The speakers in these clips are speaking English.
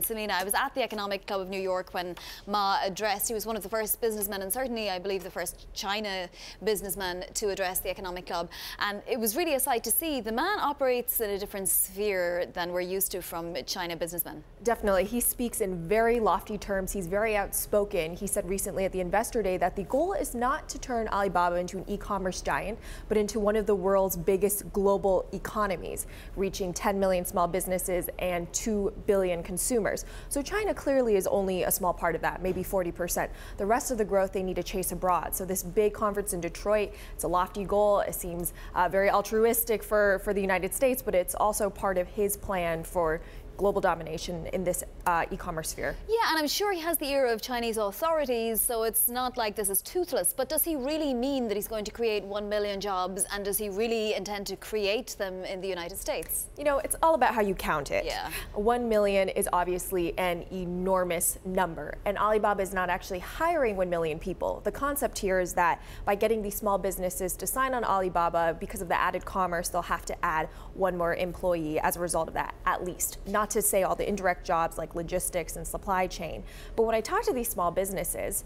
Selena, I was at the Economic Club of New York when Ma addressed. He was one of the first businessmen and certainly, I believe, the first China businessman to address the Economic Club. And it was really a sight to see. The man operates in a different sphere than we're used to from China businessmen. Definitely. He speaks in very lofty terms. He's very outspoken. He said recently at the Investor Day that the goal is not to turn Alibaba into an e-commerce giant, but into one of the world's biggest global economies, reaching 10 million small businesses and 2 billion consumers. So China clearly is only a small part of that, maybe 40%. The rest of the growth they need to chase abroad. So this big conference in Detroit, it's a lofty goal. It seems very altruistic for the United States, but it's also part of his plan for global domination in this e-commerce sphere. Yeah, and I'm sure he has the ear of Chinese authorities, so it's not like this is toothless. But does he really mean that he's going to create 1 million jobs, and does he really intend to create them in the United States? You know, it's all about how you count it. Yeah. 1 million is obviously an enormous number, and Alibaba is not actually hiring 1 million people. The concept here is that by getting these small businesses to sign on Alibaba, because of the added commerce, they'll have to add one more employee as a result of that, at least. Not to say all the indirect jobs like logistics and supply chain. But when I talk to these small businesses,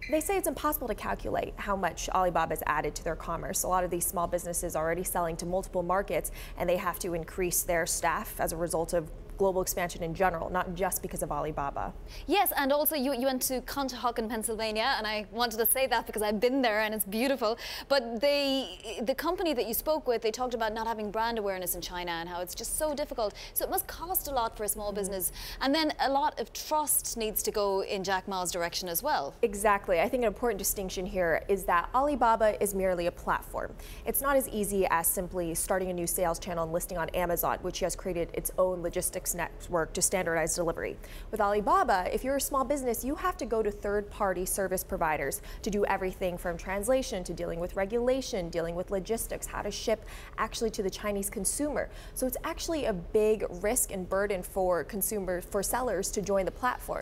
they say it's impossible to calculate how much Alibaba has added to their commerce. A lot of these small businesses are already selling to multiple markets, and they have to increase their staff as a result of global expansion in general, not just because of Alibaba. Yes, and also you went to Conshohocken in Pennsylvania, and I wanted to say that because I've been there and it's beautiful. But the company that you spoke with, they talked about not having brand awareness in China and how it's just so difficult. So it must cost a lot for a small business. And then a lot of trust needs to go in Jack Ma's direction as well. Exactly. I think an important distinction here is that Alibaba is merely a platform. It's not as easy as simply starting a new sales channel and listing on Amazon, which has created its own logistics network to standardize delivery. With Alibaba, if you're a small business, you have to go to third-party service providers to do everything from translation to dealing with regulation, dealing with logistics, how to ship actually to the Chinese consumer. So it's actually a big risk and burden for consumers, for sellers to join the platform.